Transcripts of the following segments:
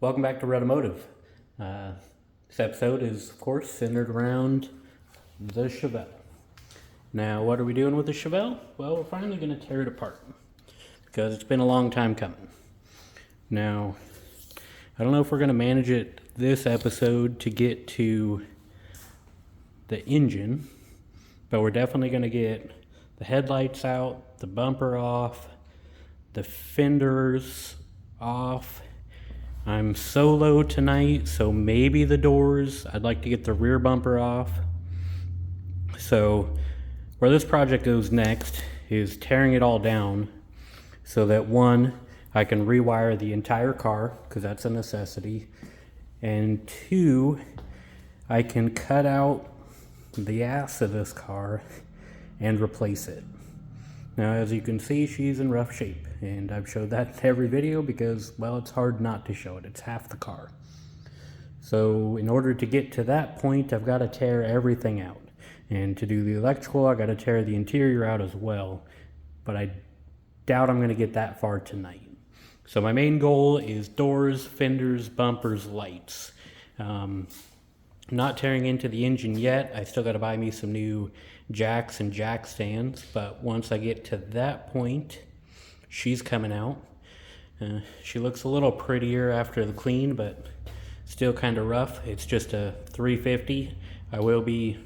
Welcome back to Red Automotive. This episode is, of course, centered around the Chevelle. Now, what are we doing with the Chevelle? Well, we're finally going to tear it apart because it's been a long time coming. Now, I don't know if we're going to manage it this episode to get to the engine, but we're definitely going to get the headlights out, the bumper off, the fenders off. I'm solo tonight, so maybe the doors. I'd like to get the rear bumper off. So where this project goes next is tearing it all down so that one, I can rewire the entire car because that's a necessity. And two, I can cut out the ass of this car and replace it. Now, as you can see, she's in rough shape, and I've showed that in every video because, well, it's hard not to show it. It's half the car. So in order to get to that point, I've got to tear everything out. And to do the electrical, I got to tear the interior out as well. But I doubt I'm going to get that far tonight. So my main goal is doors, fenders, bumpers, lights. Not tearing into the engine yet. I still got to buy me some new jacks and jack stands, but once I get to that point, she's coming out. She looks a little prettier after the clean, but still kind of rough. It's just a 350. I will be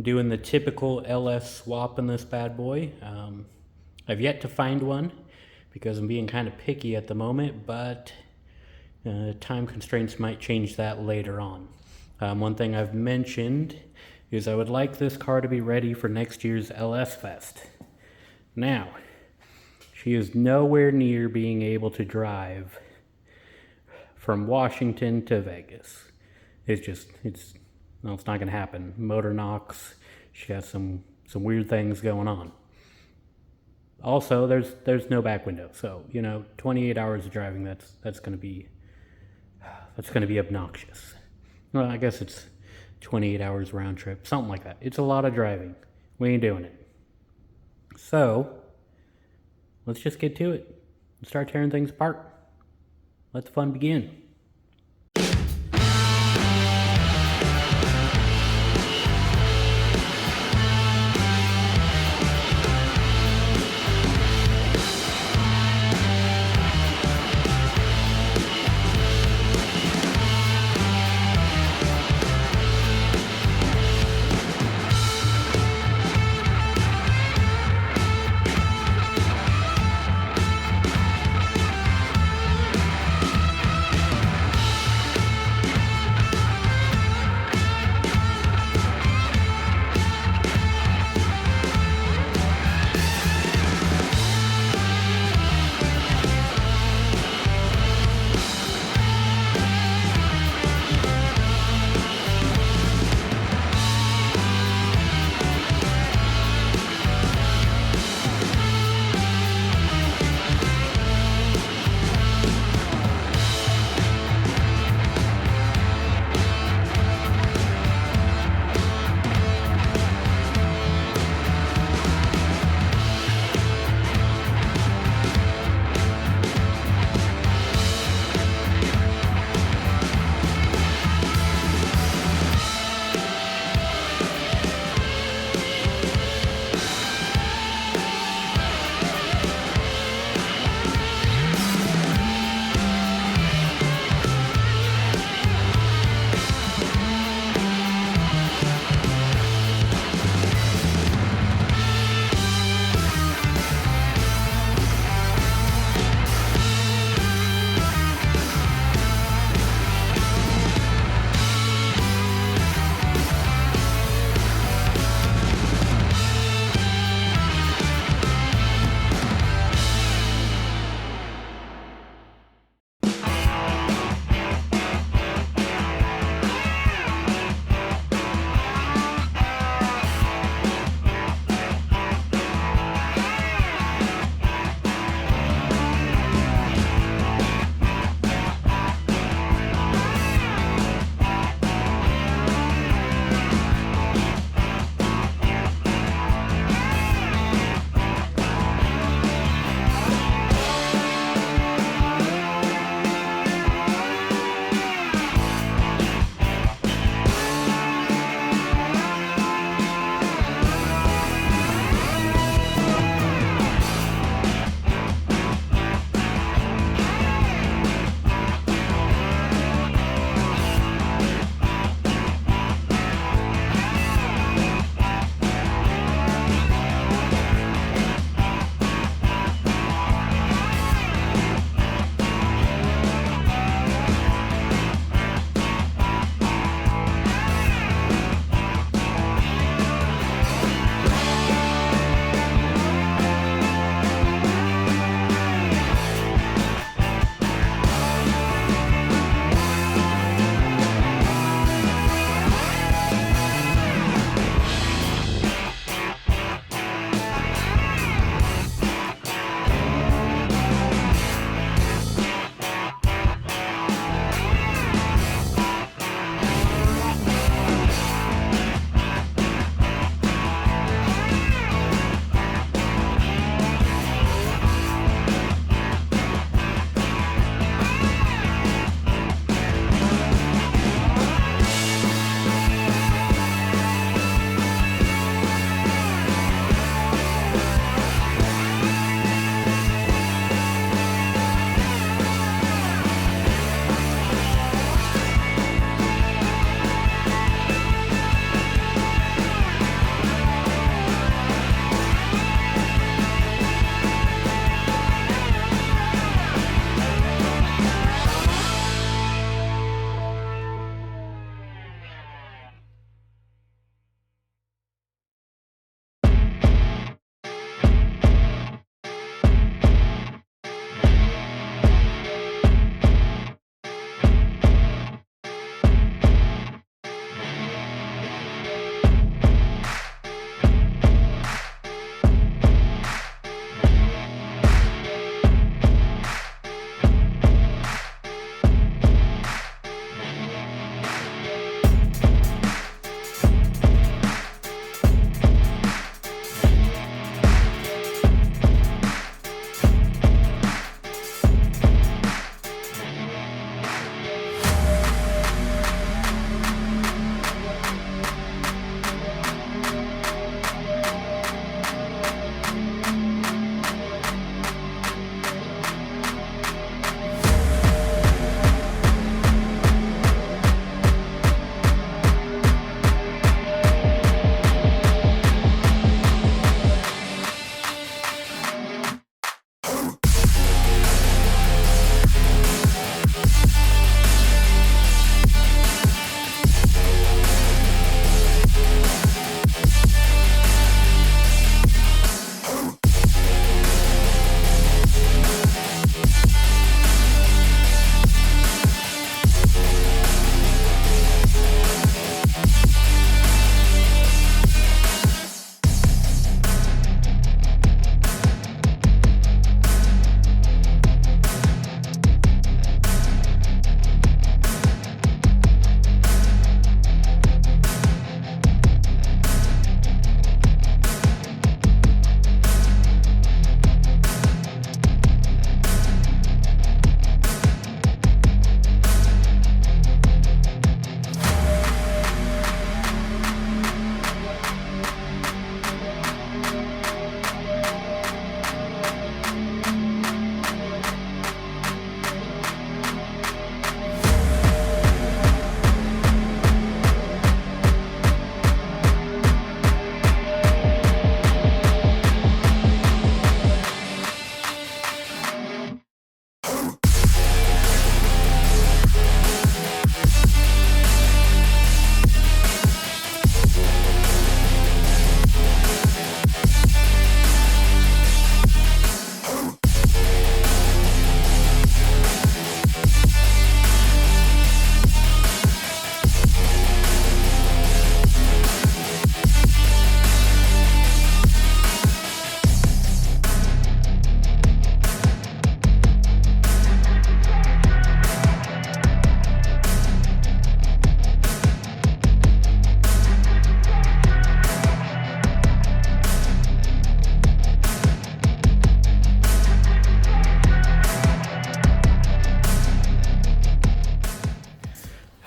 doing the typical LS swap in this bad boy. I've yet to find one because I'm being kind of picky at the moment, but time constraints might change that later on. One thing I've mentioned is I would like this car to be ready for next year's LS Fest. Now, she is nowhere near being able to drive from Washington to Vegas. It's not gonna happen. Motor knocks, she has some weird things going on. Also, there's no back window, so 28 hours of driving, that's gonna be obnoxious. Well, I guess it's 28 hours round trip, something like that. It's a lot of driving. We ain't doing it. So, let's just get to it and start tearing things apart. Let the fun begin.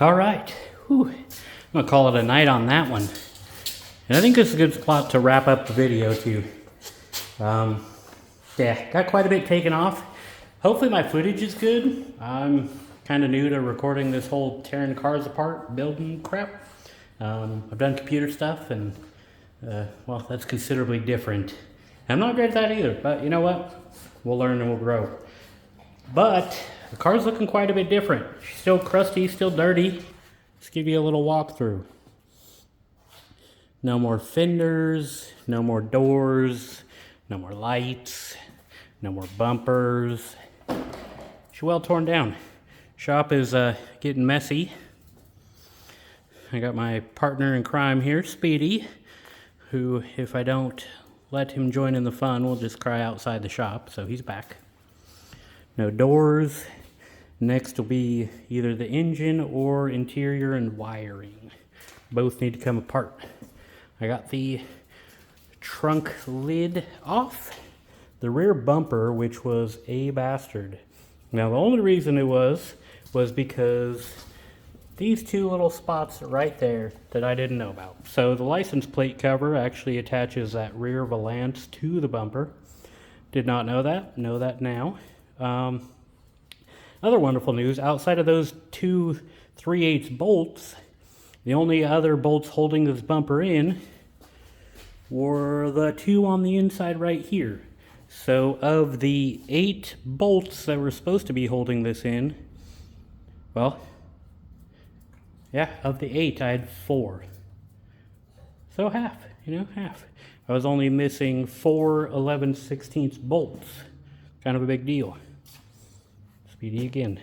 All right, whew. I'm gonna call it a night on that one. And I think this is a good spot to wrap up the video too. Yeah, got quite a bit taken off. Hopefully my footage is good. I'm kind of new to recording this whole tearing cars apart, building crap. I've done computer stuff and, well, that's considerably different. I'm not great at that either, but you know what? We'll learn and we'll grow. But the car's looking quite a bit different. She's still crusty, still dirty. Let's give you a little walkthrough. No more fenders, no more doors, no more lights, no more bumpers. She's well torn down. Shop is getting messy. I got my partner in crime here, Speedy, who, if I don't let him join in the fun, will just cry outside the shop, so he's back. No doors. Next will be either the engine or interior and wiring. Both need to come apart. I got the trunk lid off. The rear bumper, which was a bastard. Now the only reason it was because these two little spots right there that I didn't know about. So the license plate cover actually attaches that rear valance to the bumper. Did not know that, know that now. Other wonderful news, outside of those two 3/8 bolts, the only other bolts holding this bumper in were the two on the inside right here. So of the 8 bolts that were supposed to be holding this in, well, yeah, of the 8 I had 4. So half, half. I was only missing 4 11/16 bolts. Kind of a big deal. Speedy again.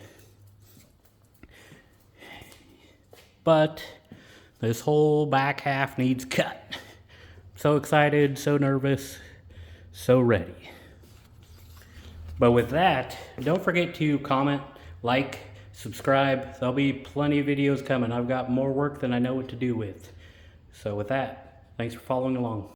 But this whole back half needs cut. So excited, so nervous, so ready. But with that, don't forget to comment, like, subscribe. There'll be plenty of videos coming. I've got more work than I know what to do with. So with that, thanks for following along.